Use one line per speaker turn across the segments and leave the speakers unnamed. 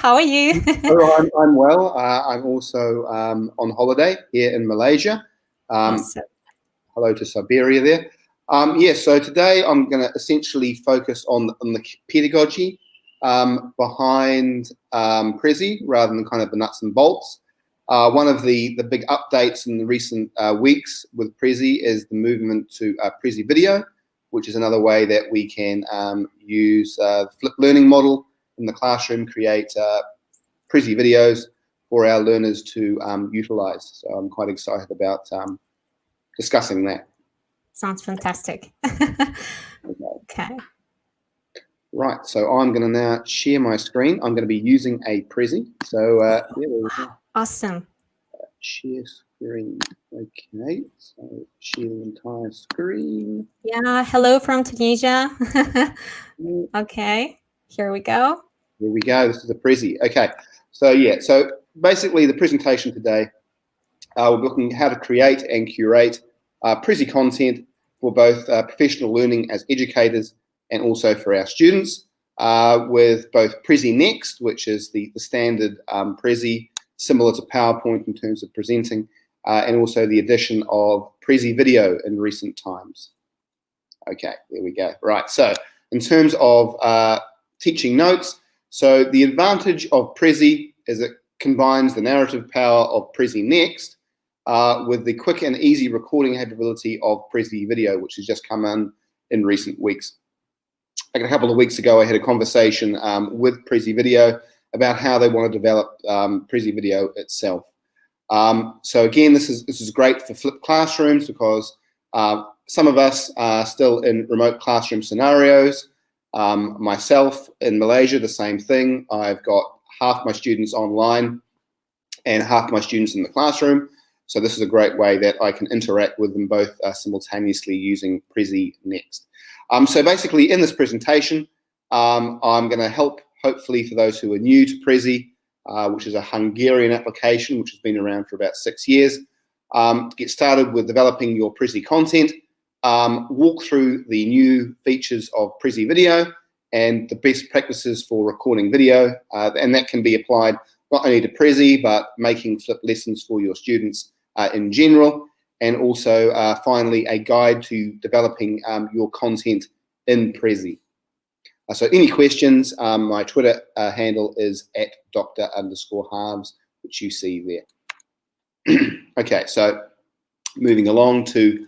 How are you?
I'm well. I'm also on holiday here in Malaysia.
Awesome.
Hello to Siberia there. So today I'm going to essentially focus on the pedagogy behind Prezi rather than kind of the nuts and bolts. One of the big updates in the recent weeks with Prezi is the movement to Prezi Video, which is another way that we can use the flipped learning model in the classroom, create Prezi videos for our learners to utilize. So I'm quite excited about discussing that.
Sounds fantastic. Okay.
Right, so I'm going to now share my screen. I'm going to be using a Prezi. So there we go.
Awesome.
Share screen. Okay, so share the entire screen.
Yeah, hello from Tunisia. Okay, here we go.
Here we go. This is a Prezi. Okay, so basically the presentation today, we're looking at how to create and curate Prezi content for both professional learning as educators and also for our students with both Prezi Next, which is the standard Prezi, similar to PowerPoint in terms of presenting, and also the addition of Prezi Video in recent times. Okay, there we go. Right, so in terms of teaching notes, so the advantage of Prezi is it combines the narrative power of Prezi Next with the quick and easy recording capability of Prezi Video, which has just come in recent weeks. Like a couple of weeks ago, I had a conversation with Prezi Video about how they want to develop Prezi Video itself. So again, this is great for flipped classrooms because some of us are still in remote classroom scenarios. Myself in Malaysia, the same thing. I've got half my students online and half my students in the classroom. So this is a great way that I can interact with them both simultaneously using Prezi Next. So basically in this presentation, I'm going to help, hopefully for those who are new to Prezi, which is a Hungarian application which has been around for about 6 years, get started with developing your Prezi content, walk through the new features of Prezi Video and the best practices for recording video, and that can be applied not only to Prezi but making flipped lessons for your students in general, and also finally a guide to developing your content in Prezi. So any questions, my Twitter handle is @Dr_Harves, which you see there. Okay, so moving along to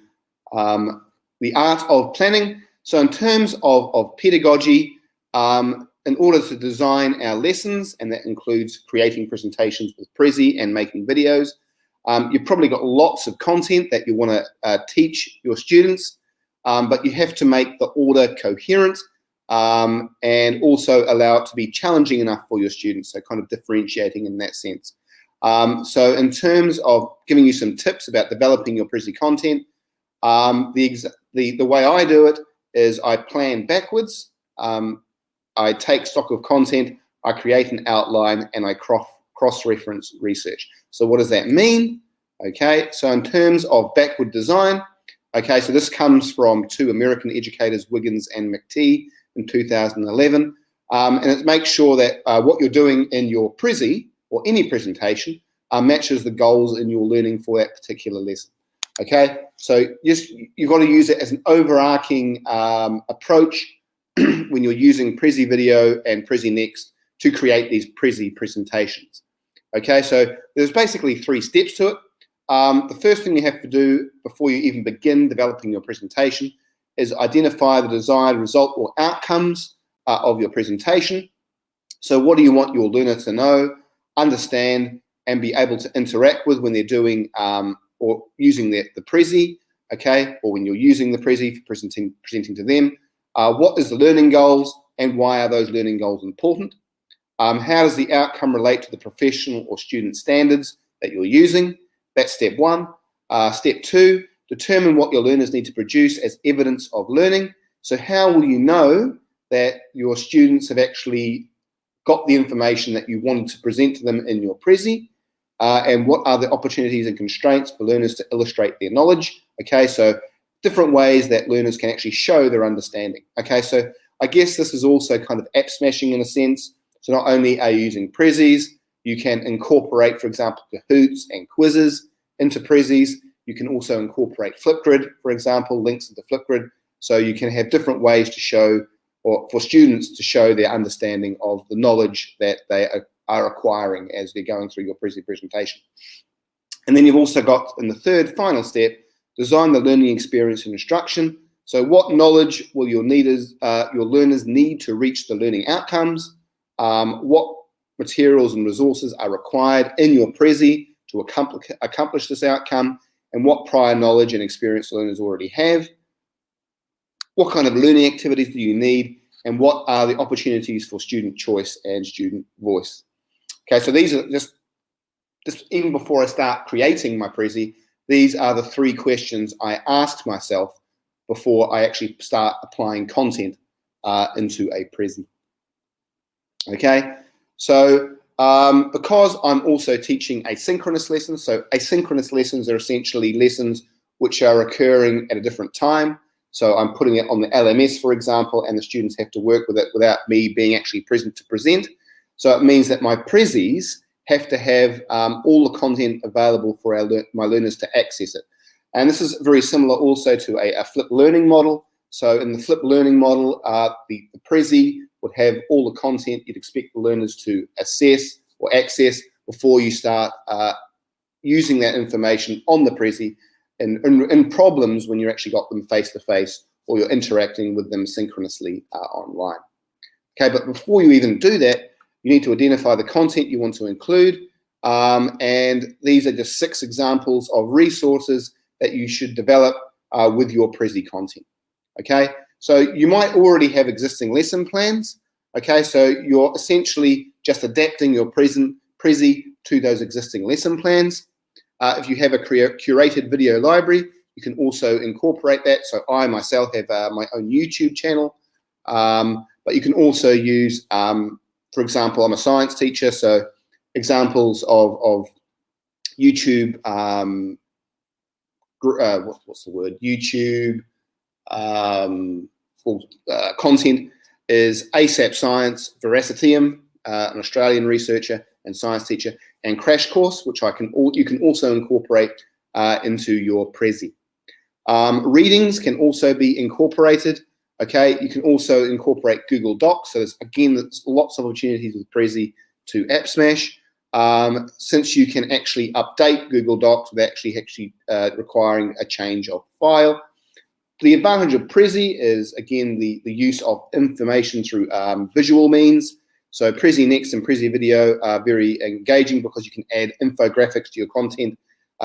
the art of planning. So in terms of pedagogy, in order to design our lessons, and that includes creating presentations with Prezi and making videos, you've probably got lots of content that you want to teach your students, but you have to make the order coherent and also allow it to be challenging enough for your students, so kind of differentiating in that sense. So in terms of giving you some tips about developing your Prezi content, the way I do it is I plan backwards. I take stock of content, I create an outline, and I cross-reference research. So what does that mean? Okay, so in terms of backward design, okay, so this comes from 2 American educators, Wiggins and McTee, in 2011, and it makes sure that what you're doing in your Prezi or any presentation matches the goals in your learning for that particular lesson. Okay, so you've got to use it as an overarching approach when you're using Prezi Video and Prezi Next to create these Prezi presentations. Okay, so there's basically 3 steps to it. The first thing you have to do before you even begin developing your presentation is identify the desired result or outcomes of your presentation. So what do you want your learner to know, understand, and be able to interact with when they're doing or using the Prezi, okay, or when you're using the Prezi for presenting to them? What is the learning goals and why are those learning goals important? How does the outcome relate to the professional or student standards that you're using? That's step 1. Step 2, determine what your learners need to produce as evidence of learning. So how will you know that your students have actually got the information that you wanted to present to them in your Prezi? And what are the opportunities and constraints for learners to illustrate their knowledge? Okay, so different ways that learners can actually show their understanding. Okay, so I guess this is also kind of app smashing in a sense. So not only are you using Prezis, you can incorporate, for example, Kahoots and quizzes into Prezis. You can also incorporate Flipgrid, for example, links into Flipgrid. So you can have different ways to show, or for students to show their understanding of the knowledge that they are acquiring as they're going through your Prezi presentation. And then you've also got, in the third final step, design the learning experience and instruction. So what knowledge will your learners need to reach the learning outcomes? What materials and resources are required in your Prezi to accomplish this outcome? And what prior knowledge and experience learners already have? What kind of learning activities do you need? And what are the opportunities for student choice and student voice? Okay, so these are just even before I start creating my Prezi, these are the 3 questions I asked myself before I actually start applying content into a Prezi. Okay, so because I'm also teaching asynchronous lessons, so asynchronous lessons are essentially lessons which are occurring at a different time. So I'm putting it on the LMS, for example, and the students have to work with it without me being actually present to present. So it means that my Prezis have to have all the content available for my learners to access it. And this is very similar also to a flipped learning model. So in the flipped learning model, the Prezi would have all the content you'd expect the learners to assess or access before you start using that information on the Prezi in problems when you actually got them face-to-face or you're interacting with them synchronously online. Okay, but before you even do that, you need to identify the content you want to include. And these are just 6 examples of resources that you should develop with your Prezi content. Okay, so you might already have existing lesson plans. Okay, so you're essentially just adapting your Prezi to those existing lesson plans. If you have a curated video library, you can also incorporate that. So I myself have my own YouTube channel, but you can also use, for example, I'm a science teacher, so examples of YouTube, what's the word? YouTube content is ASAP Science, Veracitium, an Australian researcher and science teacher, and Crash Course, which you can also incorporate into your Prezi. Readings can also be incorporated. Okay, you can also incorporate Google Docs. So there's lots of opportunities with Prezi to app smash. Since you can actually update Google Docs without actually requiring a change of file. The advantage of Prezi is, again, the use of information through visual means. So Prezi Next and Prezi Video are very engaging because you can add infographics to your content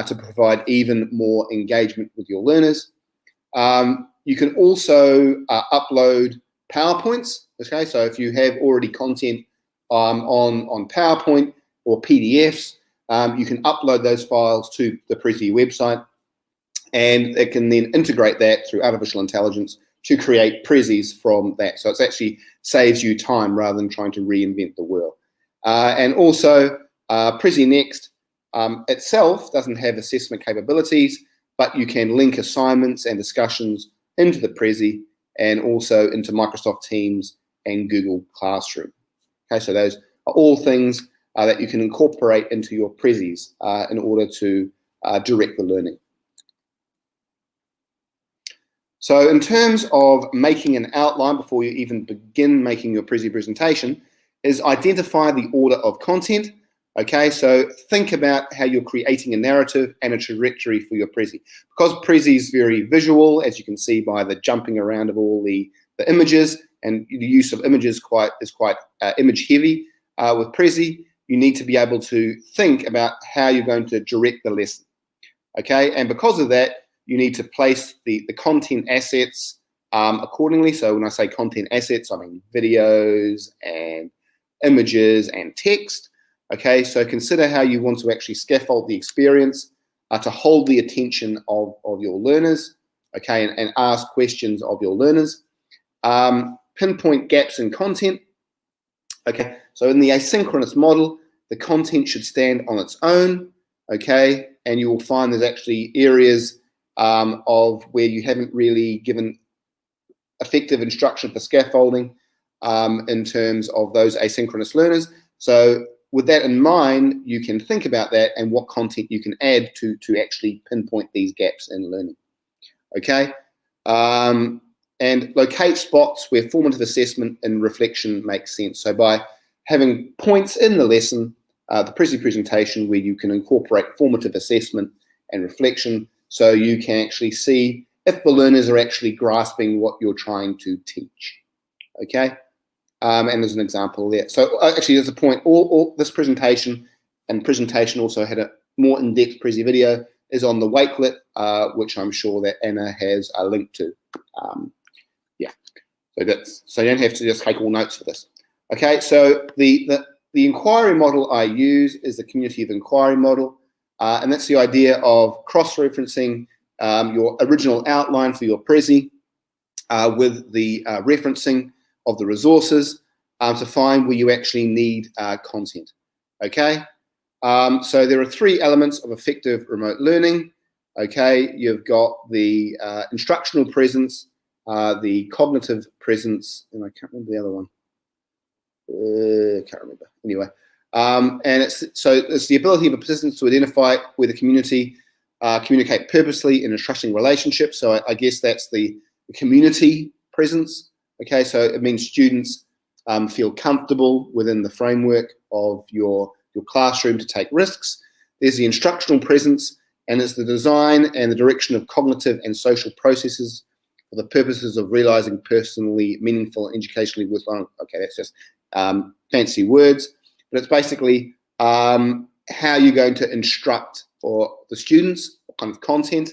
to provide even more engagement with your learners. You can also upload PowerPoints. Okay, so if you have already content on PowerPoint or PDFs, you can upload those files to the Prezi website, and it can then integrate that through artificial intelligence to create Prezis from that. So it actually saves you time rather than trying to reinvent the wheel. And also, Prezi Next itself doesn't have assessment capabilities, but you can link assignments and discussions into the Prezi and also into Microsoft Teams and Google Classroom. Okay, so those are all things that you can incorporate into your Prezis in order to direct the learning. So in terms of making an outline before you even begin making your Prezi presentation is identify the order of content. Okay, so think about how you're creating a narrative and a trajectory for your Prezi. Because Prezi is very visual, as you can see by the jumping around of all the images, and the use of images is quite image heavy with Prezi, you need to be able to think about how you're going to direct the lesson. Okay, and because of that, you need to place the content assets accordingly. So when I say content assets, I mean videos and images and text. Okay, so consider how you want to actually scaffold the experience to hold the attention of your learners, okay, and ask questions of your learners. Pinpoint gaps in content. Okay, so in the asynchronous model, the content should stand on its own, okay, and you will find there's actually areas of where you haven't really given effective instruction for scaffolding. in terms of those asynchronous learners. So with that in mind, you can think about that and what content you can add to actually pinpoint these gaps in learning. Okay, and locate spots where formative assessment and reflection makes sense. So by having points in the lesson, the Prezi presentation, where you can incorporate formative assessment and reflection, so you can actually see if the learners are actually grasping what you're trying to teach. Okay, and there's an example there. So actually, there's a point. All this presentation and presentation also had a more in-depth Prezi video is on the Wakelet, which I'm sure that Anna has a link to. Yeah, so you don't have to just take all notes for this. Okay, so the inquiry model I use is the community of inquiry model, and that's the idea of cross-referencing your original outline for your Prezi with the referencing of the resources to find where you actually need content. Okay, so there are 3 elements of effective remote learning. Okay, you've got the instructional presence, the cognitive presence, and I can't remember the other one. Can't remember. Anyway, and it's the ability of a participant to identify where the community communicate purposely in a trusting relationship. So I guess that's the community presence. Okay, so it means students feel comfortable within the framework of your classroom to take risks. There's the instructional presence, and it's the design and the direction of cognitive and social processes for the purposes of realizing personally meaningful and educationally worthwhile. Okay, that's just fancy words, but it's basically how you're going to instruct for the students, what kind of content,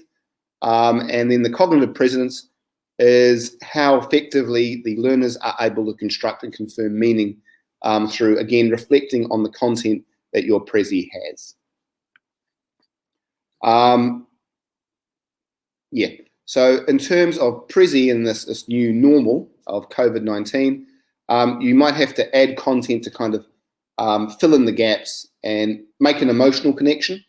and then the cognitive presence is how effectively the learners are able to construct and confirm meaning through, again, reflecting on the content that your Prezi has. Yeah, so in terms of Prezi and this new normal of COVID-19, you might have to add content to kind of fill in the gaps and make an emotional connection.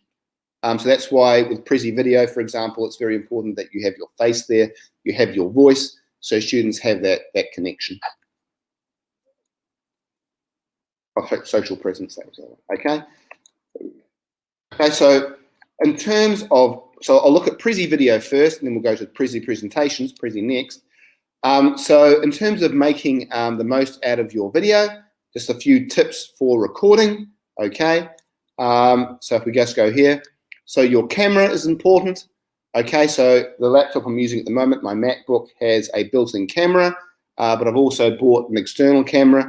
So that's why with Prezi video, for example, it's very important that you have your face there, you have your voice, so students have that connection. Social presence, okay? Okay, so in terms of, so I'll look at Prezi video first, and then we'll go to Prezi presentations, Prezi next. So in terms of making the most out of your video, just a few tips for recording, okay? So if we just go here, so your camera is important, okay? So the laptop I'm using at the moment, my MacBook, has a built-in camera, but I've also bought an external camera.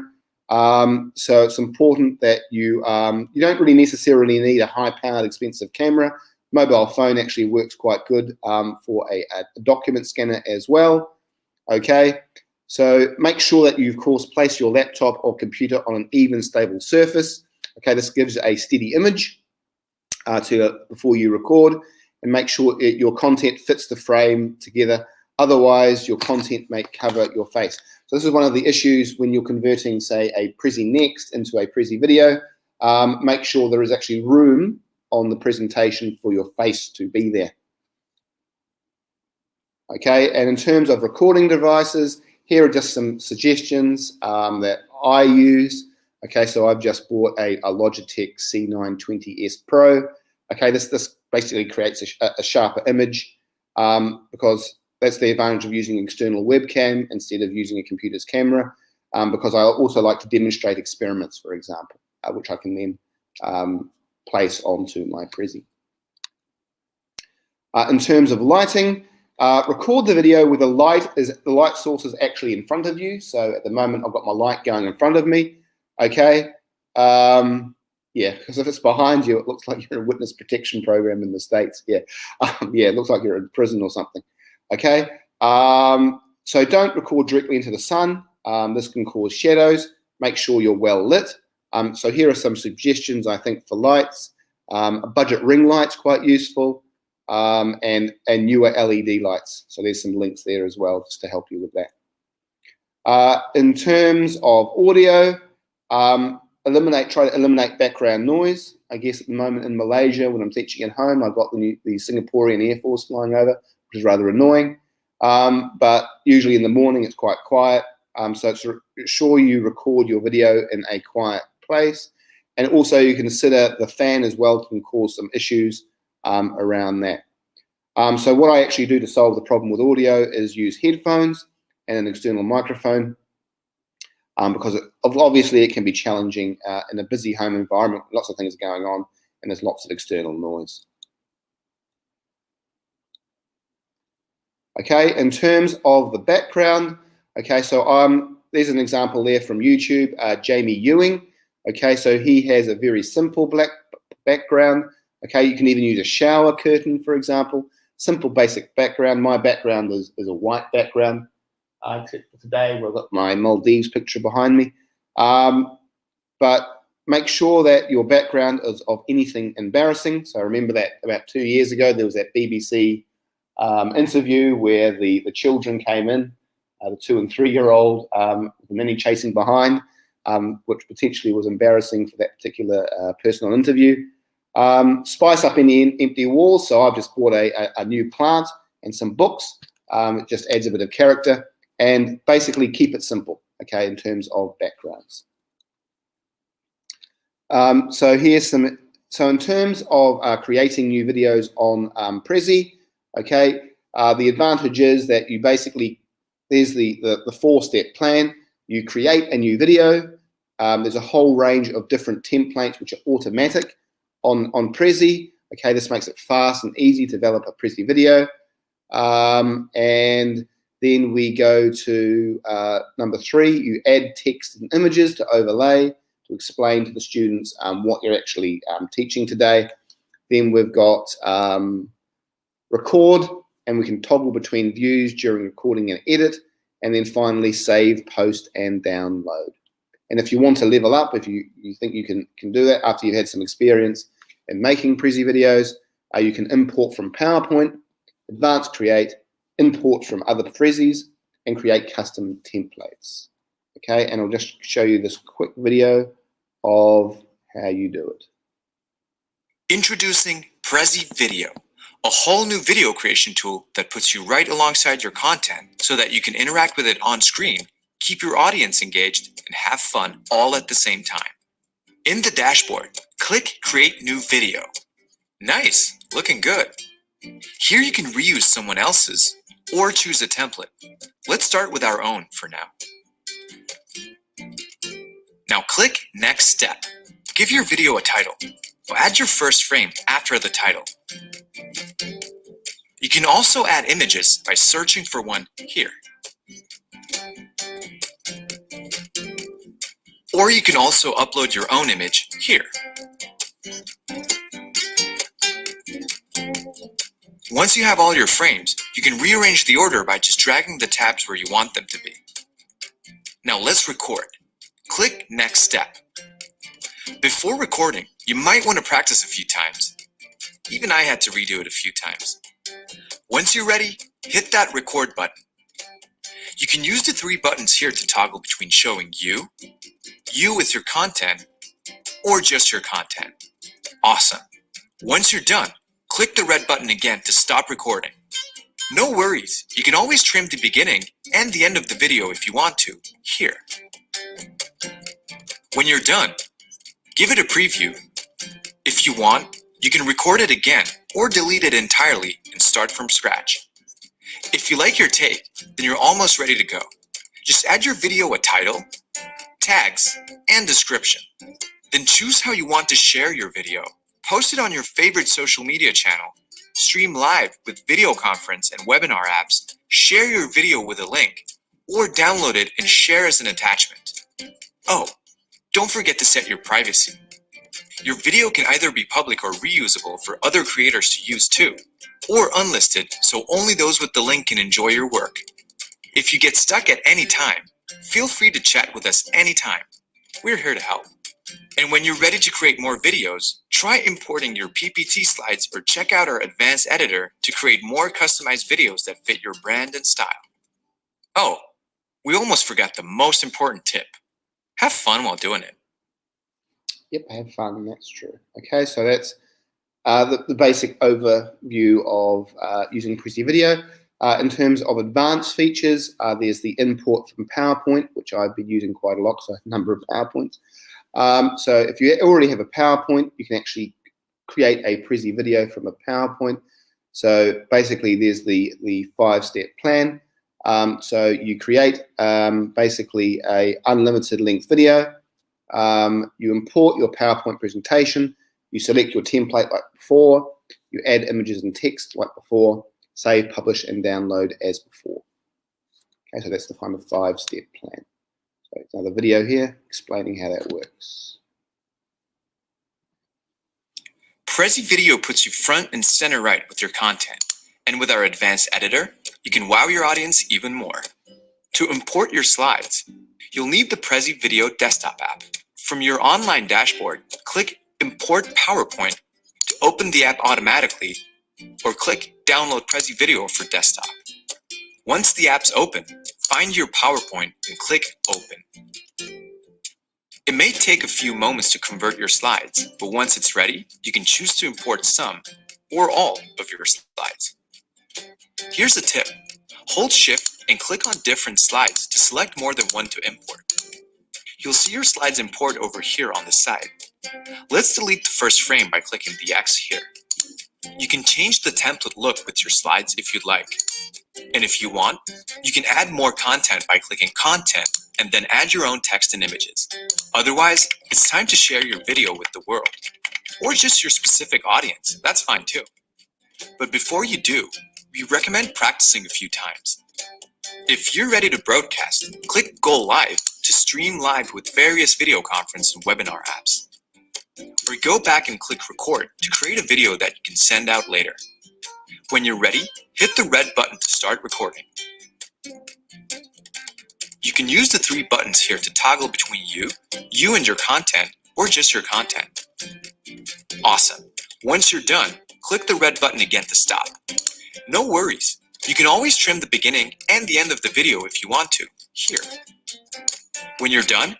So it's important that you don't really necessarily need a high-powered, expensive camera. Mobile phone actually works quite good for a document scanner as well. Okay, so make sure that you, of course, place your laptop or computer on an even, stable surface. Okay, this gives a steady image before you record, and make sure your content fits the frame together. Otherwise, your content may cover your face. So this is one of the issues when you're converting, say, a Prezi Next into a Prezi video. Make sure there is actually room on the presentation for your face to be there. Okay, and in terms of recording devices, here are just some suggestions that I use. Okay, so I've just bought a Logitech C920S Pro. Okay, this basically creates a sharper image because that's the advantage of using an external webcam instead of using a computer's camera, because I also like to demonstrate experiments, for example, which I can then place onto my Prezi. In terms of lighting, record the video with the light source is actually in front of you. So at the moment, I've got my light going in front of me. Okay. Yeah, because if it's behind you, it looks like you're in a witness protection program in the States. Yeah. Yeah, it looks like you're in prison or something. Okay. So don't record directly into the sun. This can cause shadows. Make sure you're well lit. So here are some suggestions, I think, for lights. A budget ring light's quite useful. And newer LED lights. So there's some links there as well just to help you with that. In terms of audio, try to eliminate background noise. I guess at the moment in Malaysia, when I'm teaching at home, I've got the Singaporean Air Force flying over, which is rather annoying. But usually in the morning, it's quite quiet. So ensure you record your video in a quiet place. And also you consider the fan as well can cause some issues around that. So what I actually do to solve the problem with audio is use headphones and an external microphone, because obviously it can be challenging in a busy home environment. Lots of things are going on and there's lots of external noise. Okay, in terms of the background, okay, so there's an example there from YouTube, Jamie Ewing. Okay, so he has a very simple black background. Okay, you can even use a shower curtain, for example. Simple, basic background. My background is a white background, except for today where I've got my Maldives picture behind me. But make sure that your background is of anything embarrassing. So I remember that about 2 years ago, there was that BBC interview where the children came in, the 2 and 3 year old, with the nanny chasing behind, which potentially was embarrassing for that particular person on interview. Spice up any empty walls, so I've just bought a new plant and some books. It just adds a bit of character, and basically keep it simple, okay, in terms of backgrounds. So here's some, so in terms of creating new videos on Prezi, okay, the advantage is that you basically, there's the 4-step plan. You create a new video. There's a whole range of different templates which are automatic on Prezi. Okay, this makes it fast and easy to develop a Prezi video. And then we go to number 3, you add text and images to overlay to explain to the students what you're actually teaching today. Then we've got record, and we can toggle between views during recording and edit. And then finally save, post, and download. And if you want to level up, if you think you can do that after you've had some experience in making Prezi videos, you can import from PowerPoint, advanced create, import from other Prezis, and create custom templates. Okay, and I'll just show you this quick video of how you do it.
Introducing Prezi Video, a whole new video creation tool that puts you right alongside your content so that you can interact with it on screen, keep your audience engaged, and have fun all at the same time. In the dashboard, click Create New Video. Nice, looking good. Here you can reuse someone else's or choose a template. Let's start with our own for now. Now click Next Step. Give your video a title. Add your first frame after the title. You can also add images by searching for one here. Or you can also upload your own image here. Once you have all your frames, you can rearrange the order by just dragging the tabs where you want them to be. Now let's record. Click Next Step. Before recording, you might want to practice a few times. Even I had to redo it a few times. Once you're ready, hit that record button. You can use the 3 buttons here to toggle between showing you with your content, or just your content. Awesome. Once you're done, click the red button again to stop recording. No worries, you can always trim the beginning and the end of the video if you want to, here. When you're done, give it a preview. If you want, you can record it again or delete it entirely and start from scratch. If you like your take, then you're almost ready to go. Just add your video a title, tags, and description. Then choose how you want to share your video. Post it on your favorite social media channel. Stream live with video conference and webinar apps. Share your video with a link, or download it and share as an attachment. Oh, don't forget to set your privacy. Your video can either be public or reusable for other creators to use too, or unlisted so only those with the link can enjoy your work. If you get stuck at any time, feel free to chat with us anytime. We're here to help. And when you're ready to create more videos, try importing your PPT slides or check out our advanced editor to create more customized videos that fit your brand and style. Oh, we almost forgot the most important tip. Have fun while doing it.
Yep, have fun, that's true. Okay, so that's the basic overview of using Prezi Video. In terms of advanced features, there's the import from PowerPoint, which I've been using quite a lot, so a number of PowerPoints. So if you already have a PowerPoint, you can actually create a Prezi video from a PowerPoint. So basically, there's the 5-step plan. So you create basically a unlimited length video. You import your PowerPoint presentation. You select your template like before. You add images and text like before. Save, publish, and download as before. Okay, so that's the kind of 5-step plan. So it's another video here explaining how that works.
Prezi Video puts you front and center right with your content. And with our advanced editor, you can wow your audience even more. To import your slides, you'll need the Prezi Video desktop app. From your online dashboard, click Import PowerPoint to open the app automatically, or click Download Prezi Video for desktop. Once the app's open, find your PowerPoint and click Open. It may take a few moments to convert your slides, but once it's ready, you can choose to import some or all of your slides. Here's a tip. Hold Shift and click on different slides to select more than one to import. You'll see your slides import over here on the side. Let's delete the first frame by clicking the X here. You can change the template look with your slides if you'd like. And if you want, you can add more content by clicking Content and then add your own text and images. Otherwise, it's time to share your video with the world. Or just your specific audience, that's fine too. But before you do, we recommend practicing a few times. If you're ready to broadcast, click Go Live to stream live with various video conference and webinar apps. Or go back and click Record to create a video that you can send out later. When you're ready, hit the red button to start recording. You can use the 3 buttons here to toggle between you and your content, or just your content. Awesome. Once you're done, click the red button again to stop. No worries. You can always trim the beginning and the end of the video if you want to, here. When you're done,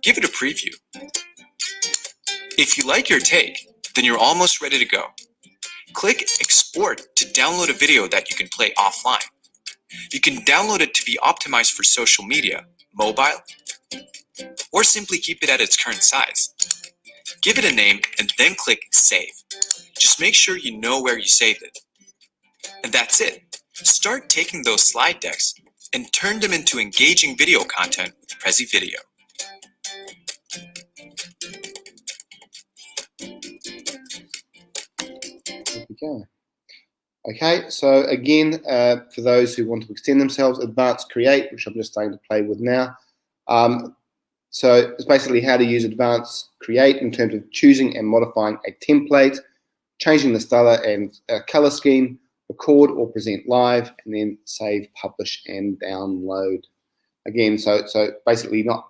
give it a preview. If you like your take, then you're almost ready to go. Click Export to download a video that you can play offline. You can download it to be optimized for social media, mobile, or simply keep it at its current size. Give it a name and then click Save. Just make sure you know where you saved it. And that's it. Start taking those slide decks and turn them into engaging video content with Prezi Video.
There we go. Okay, so again, for those who want to extend themselves, Advanced Create, which I'm just starting to play with now. So it's basically how to use Advanced Create in terms of choosing and modifying a template, changing the style and color scheme, record or present live, and then save, publish, and download. Again, so basically don't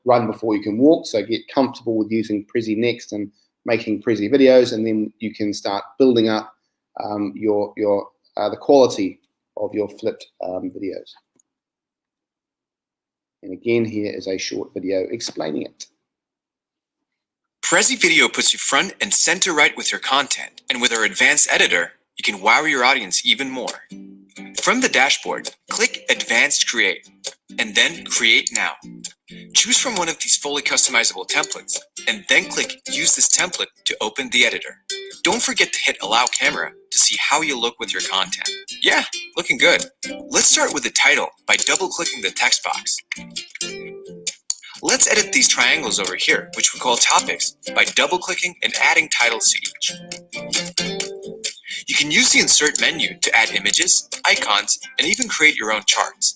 run before you can walk, so get comfortable with using Prezi Next and making Prezi videos, and then you can start building up the quality of your flipped videos. And again, here is a short video explaining it.
Prezi Video puts you front and center right with your content, and with our advanced editor, you can wow your audience even more. From the dashboard, click Advanced Create, and then Create Now. Choose from one of these fully customizable templates, and then click Use this template to open the editor. Don't forget to hit Allow Camera to see how you look with your content. Yeah, looking good. Let's start with the title by double-clicking the text box. Let's edit these triangles over here, which we call topics, by double-clicking and adding titles to each. You can use the Insert menu to add images, icons, and even create your own charts.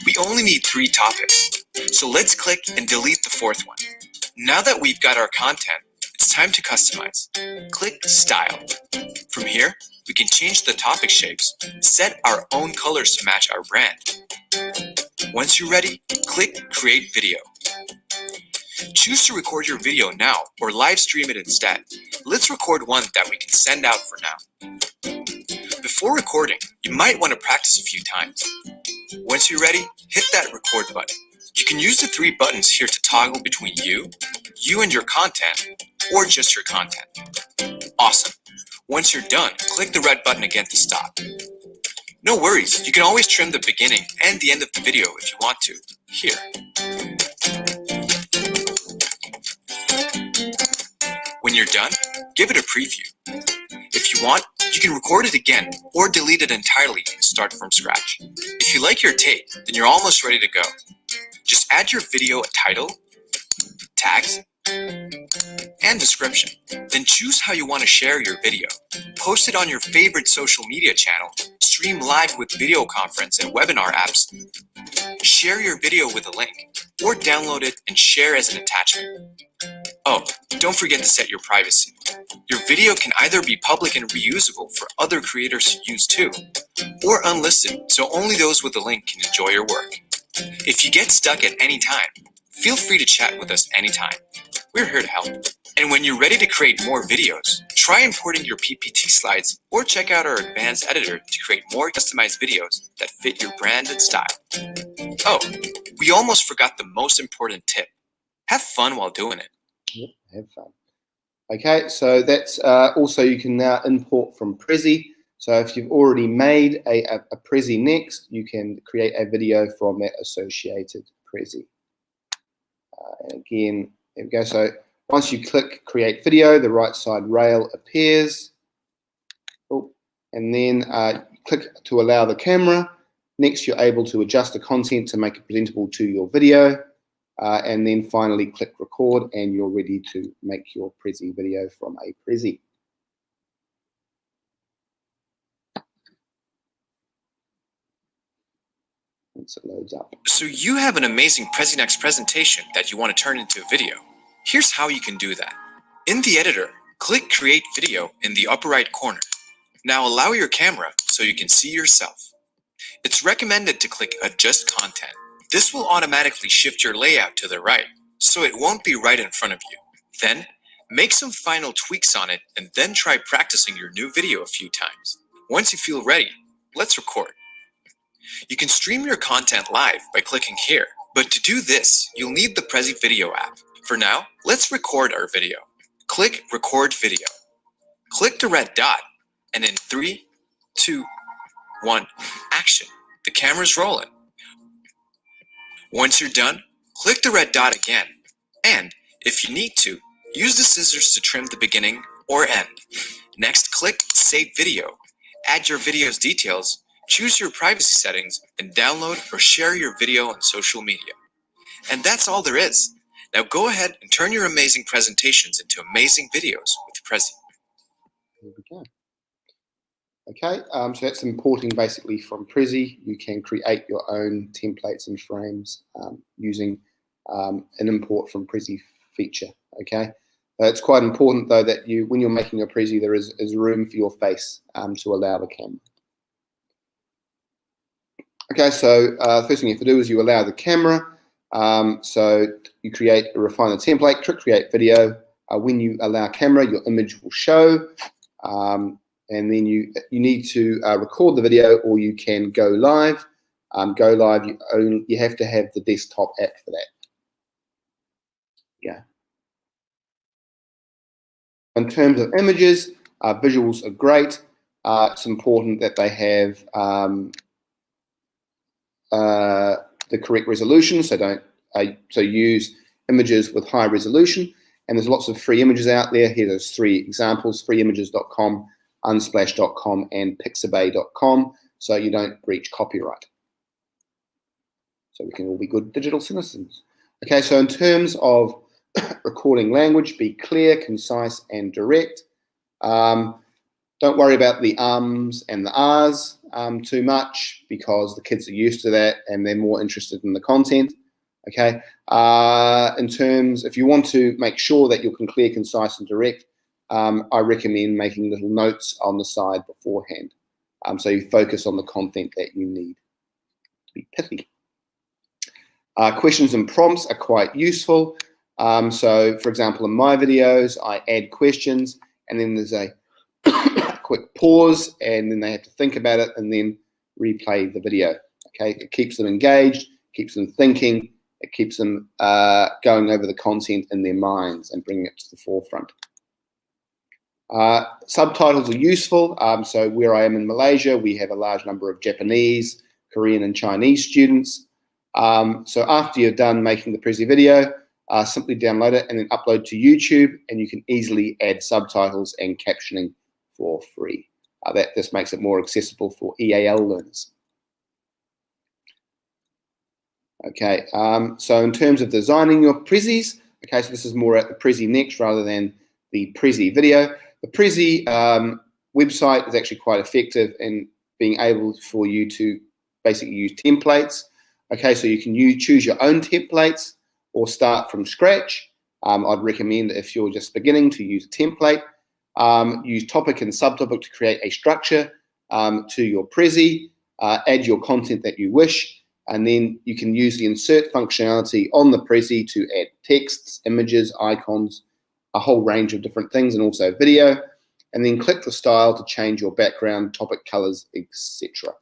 We only need 3 topics, so let's click and delete the 4th one. Now that we've got our content, it's time to customize. Click Style. From here, we can change the topic shapes, set our own colors to match our brand. Once you're ready, click Create Video. Choose to record your video now or live stream it instead. Let's record one that we can send out for now. Before recording, you might want to practice a few times. Once you're ready, hit that record button. You can use the 3 buttons here to toggle between you and your content, or just your content. Awesome. Once you're done, click the red button again to stop. No worries, you can always trim the beginning and the end of the video if you want to, here. When you're done, give it a preview. If you want, you can record it again or delete it entirely and start from scratch. If you like your take, then you're almost ready to go. Just add your video a title, tags, and description. Then choose how you want to share your video. Post it on your favorite social media channel, stream live with video conference and webinar apps, share your video with a link, or download it and share as an attachment. Oh, don't forget to set your privacy. Your video can either be public and reusable for other creators to use too, or unlisted so only those with the link can enjoy your work. If you get stuck at any time, feel free to chat with us anytime. We're here to help. And when you're ready to create more videos, try importing your PPT slides or check out our advanced editor to create more customized videos that fit your brand and style. Oh, we almost forgot the most important tip. Have fun while doing it.
Yep, have fun. Okay, so that's also you can now import from Prezi. So if you've already made a Prezi next, you can create a video from that associated Prezi. And again, there we go. So once you click create video, the right side rail appears. Oh, and then click to allow the camera. Next, you're able to adjust the content to make it presentable to your video. And then finally click record and you're ready to make your Prezi video from a Prezi. Once it loads up.
So you have an amazing Prezi Next presentation that you want to turn into a video. Here's how you can do that. In the editor, click create video in the upper right corner. Now allow your camera so you can see yourself. It's recommended to click adjust content. This will automatically shift your layout to the right, so it won't be right in front of you. Then, make some final tweaks on it and then try practicing your new video a few times. Once you feel ready, let's record. You can stream your content live by clicking here, but to do this, you'll need the Prezi Video app. For now, let's record our video. Click Record Video. Click the red dot, and in 3, 2, 1, action. The camera's rolling. Once you're done, click the red dot again, and, if you need to, use the scissors to trim the beginning or end. Next, click Save Video. Add your video's details, choose your privacy settings, and download or share your video on social media. And that's all there is. Now go ahead and turn your amazing presentations into amazing videos with Prezi.
There we go. Okay, so that's importing basically from Prezi. You can create your own templates and frames using an import from Prezi feature. Okay, it's quite important though that when you're making a Prezi, there is room for your face to allow the camera. Okay, so the first thing you have to do is you allow the camera. So you refine the template, click create video. When you allow camera, your image will show. And then you need to record the video, or you can go live. Go live, you have to have the desktop app for that. Yeah. In terms of images, visuals are great. It's important that they have the correct resolution, so use images with high resolution. And there's lots of free images out there. Here there's 3 examples: freeimages.com, unsplash.com, and pixabay.com, so you don't breach copyright. So we can all be good digital citizens. Okay, so in terms of recording language, be clear, concise, and direct. Don't worry about the ums and the ahs too much, because the kids are used to that and they're more interested in the content. Okay, if you want to make sure that you're clear, concise, and direct, I recommend making little notes on the side beforehand, so you focus on the content that you need to be pithy. Questions and prompts are quite useful. So, for example, in my videos, I add questions, and then there's a quick pause, and then they have to think about it, and then replay the video. Okay, it keeps them engaged, keeps them thinking, It keeps them going over the content in their minds and bringing it to the forefront. Subtitles are useful. So where I am in Malaysia, we have a large number of Japanese, Korean, and Chinese students. So after you're done making the Prezi video, simply download it and then upload to YouTube, and you can easily add subtitles and captioning for free. This makes it more accessible for EAL learners. Okay, so in terms of designing your Prezis, okay, so this is more at the Prezi Next rather than the Prezi video. The Prezi website is actually quite effective in being able for you to basically use templates. Okay, so you can choose your own templates or start from scratch. I'd recommend if you're just beginning to use a template. Use topic and subtopic to create a structure to your Prezi. Add your content that you wish, and then you can use the insert functionality on the Prezi to add texts, images, icons, a whole range of different things, and also video. And then click the style to change your background, topic colors, etc.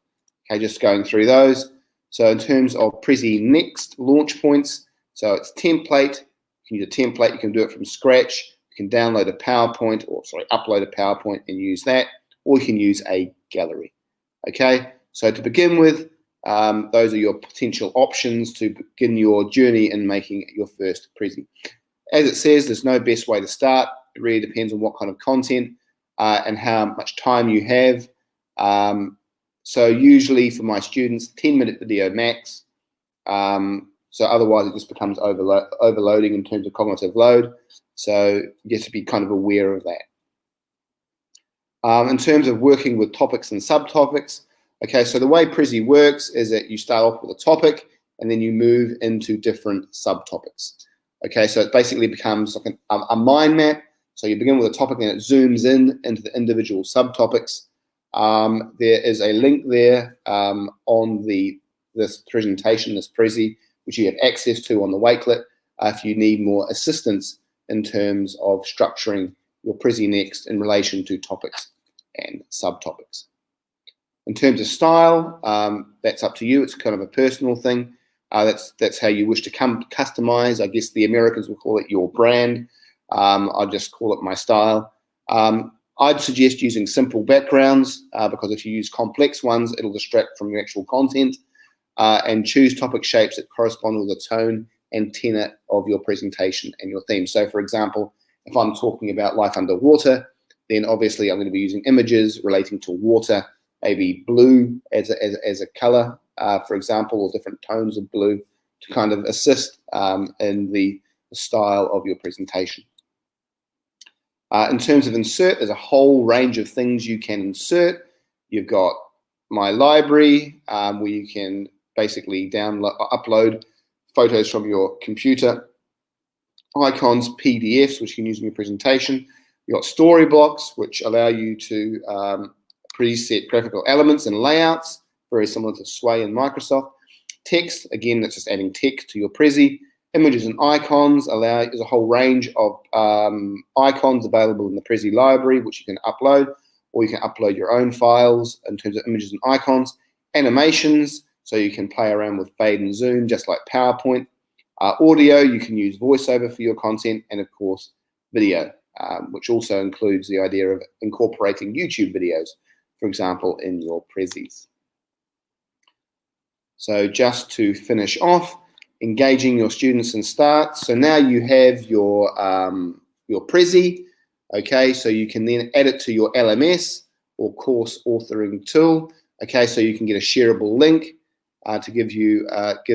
Okay, just going through those. So in terms of Prezi Next launch points, so it's template. You can use a template. You can do it from scratch. You can download a PowerPoint, or sorry, upload a PowerPoint and use that, or you can use a gallery. Okay, so to begin with, those are your potential options to begin your journey in making your first Prezi. As it says, there's no best way to start. It really depends on what kind of content and how much time you have. So usually for my students, 10-minute video max. So otherwise it just becomes overloading in terms of cognitive load. So you have to be kind of aware of that. In terms of working with topics and subtopics, okay, so the way Prezi works is that you start off with a topic and then you move into different subtopics. Okay, so it basically becomes like a mind map. So you begin with a topic and it zooms into the individual subtopics. There is a link there on this presentation, this Prezi, which you have access to on the Wakelet if you need more assistance in terms of structuring your Prezi Next in relation to topics and subtopics. In terms of style, that's up to you. It's kind of a personal thing. That's how you wish to customize. I guess the Americans will call it your brand. I'll just call it my style. I'd suggest using simple backgrounds because if you use complex ones, it'll distract from your actual content. And choose topic shapes that correspond with the tone and tenor of your presentation and your theme. So for example, if I'm talking about life underwater, then obviously I'm going to be using images relating to water, maybe blue as a color, for example, or different tones of blue to kind of assist in the style of your presentation. In terms of insert, there's a whole range of things you can insert. You've got My Library, where you can basically upload photos from your computer, icons, PDFs, which you can use in your presentation. You've got story blocks, which allow you to preset graphical elements and layouts, very similar to Sway in Microsoft. Text, again, that's just adding text to your Prezi. Images and icons there's a whole range of icons available in the Prezi library, which you can upload, or you can upload your own files in terms of images and icons. Animations, so you can play around with fade and zoom, just like PowerPoint. Audio, you can use voiceover for your content, and of course, video, which also includes the idea of incorporating YouTube videos, for example, in your Prezis. So just to finish off, engaging your students and start. So now you have your Prezi, okay, so you can then add it to your LMS or course authoring tool, okay, so you can get a shareable link to give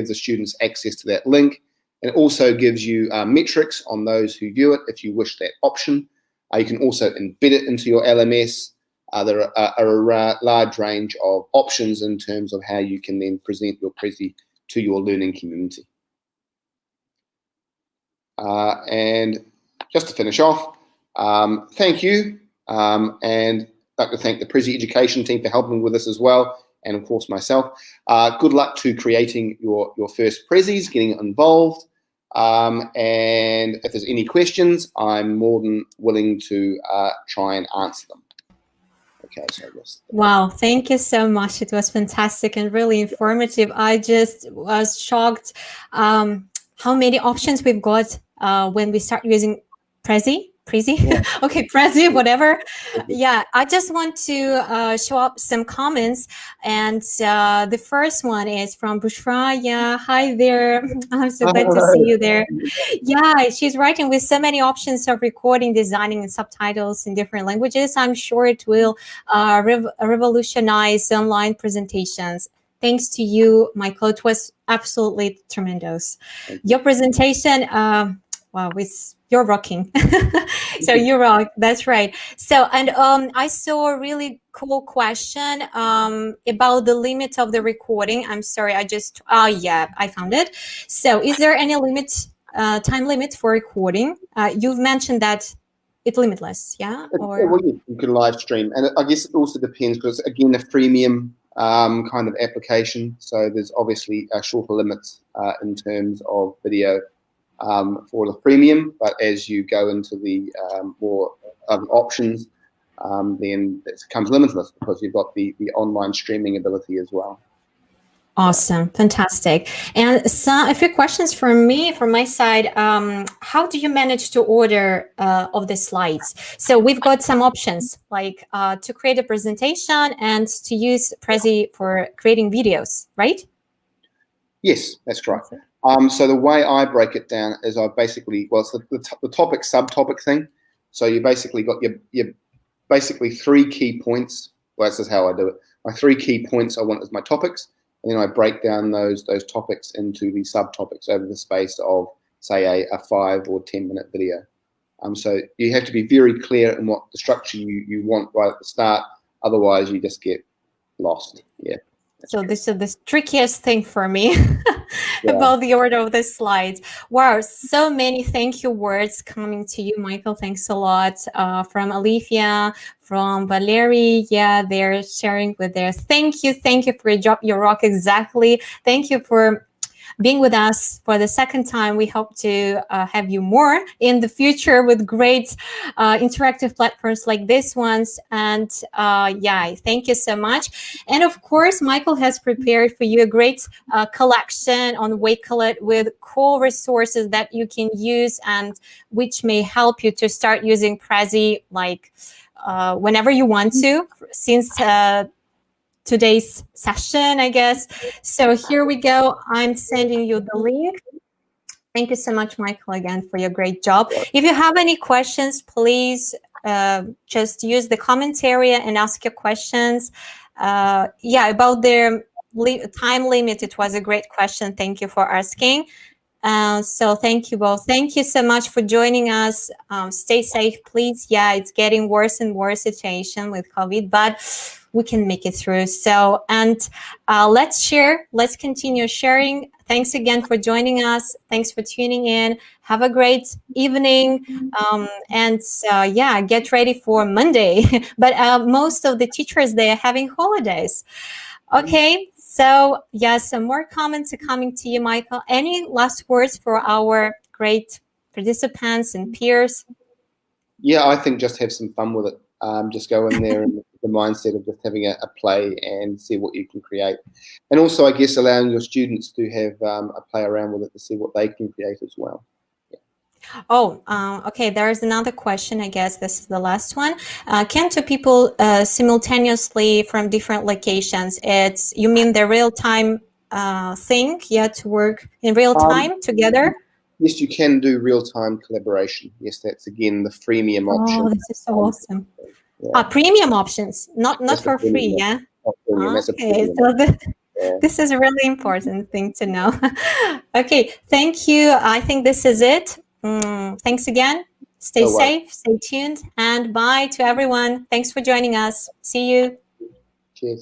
the students access to that link. And it also gives you metrics on those who view it if you wish that option. You can also embed it into your LMS. There are a large range of options in terms of how you can then present your Prezi to your learning community. And just to finish off, thank you, and I'd like to thank the Prezi Education team for helping with this as well, and of course myself. Good luck to creating your first Prezis, getting involved, and if there's any questions, I'm more than willing to try and answer them. Okay, so
wow, thank you so much. It was fantastic and really informative. I just was shocked how many options we've got when we start using Prezi.
Yeah.
Okay, Prezi, whatever. Yeah, I just want to show up some comments. And the first one is from Bushra. Yeah, hi there. I'm so glad to see you there. Yeah, she's writing, with so many options of recording, designing, and subtitles in different languages, I'm sure it will revolutionize online presentations. Thanks to you, Michael. It was absolutely tremendous. Your presentation, wow, you're rocking. So you rock. That's right. So, and I saw a really cool question about the limit of the recording. I'm sorry, yeah, I found it. So, is there any time limit for recording? You've mentioned that it's limitless, yeah? Or
well, you can live stream, and I guess it also depends, because again, a freemium kind of application, so there's obviously shorter limits in terms of video for the freemium, but as you go into the more options, then it becomes limitless, because you've got the online streaming ability as well.
Awesome, fantastic. And a few questions from my side. How do you manage to order of the slides? So we've got some options, like to create a presentation and to use Prezi for creating videos, right?
Yes, that's right. So the way I break it down is I basically, well, it's the topic subtopic thing. So you basically got your basically 3 key points. Well, this is how I do it. My 3 key points I want as my topics, and then I break down those topics into the subtopics over the space of, say, a 5 or 10 minute video. So you have to be very clear in what the structure you want right at the start. Otherwise, you just get lost. Yeah.
So this is the trickiest thing for me about the order of the slides. Wow, so many thank you words coming to you, Michael. Thanks a lot. From Olivia, from Valerie. Yeah, they're sharing with theirs. Thank you for your job. You rock, exactly. Thank you for being with us for the second time. We hope to have you more in the future with great interactive platforms like this ones. And yeah, thank you so much. And of course, Michael has prepared for you a great collection on Wakelet with cool resources that you can use and which may help you to start using Prezi like whenever you want to, since today's session, I guess. So here we go. I'm sending you the link. Thank you so much, Michael, again, for your great job. If you have any questions, please just use the comment area and ask your questions. Yeah, about the time limit, it was a great question. Thank you for asking. So thank you both. Thank you so much for joining us. Stay safe, please. Yeah, it's getting worse and worse situation with COVID, but we can make it through. So, and let's share. Let's continue sharing. Thanks again for joining us. Thanks for tuning in. Have a great evening. And yeah, get ready for Monday. But most of the teachers, they are having holidays. Okay. So yeah, some more comments are coming to you, Michael. Any last words for our great participants and peers?
Yeah, I think just have some fun with it. Just go in there and the mindset of just having a play and see what you can create. And also, I guess, allowing your students to have a play around with it to see what they can create as well.
Oh, okay. There is another question. I guess this is the last one. Can two people simultaneously from different locations? You mean the real-time thing? Yeah, to work in real time together?
Yes, you can do real-time collaboration. Yes, that's again the freemium option.
Oh, this is so awesome. Yeah. Premium options, not for free. Yeah. Okay, so this is a really important thing to know. Okay, thank you. I think this is it. Thanks again. Stay safe, stay tuned, and bye to everyone. Thanks for joining us. See you.
Cheers.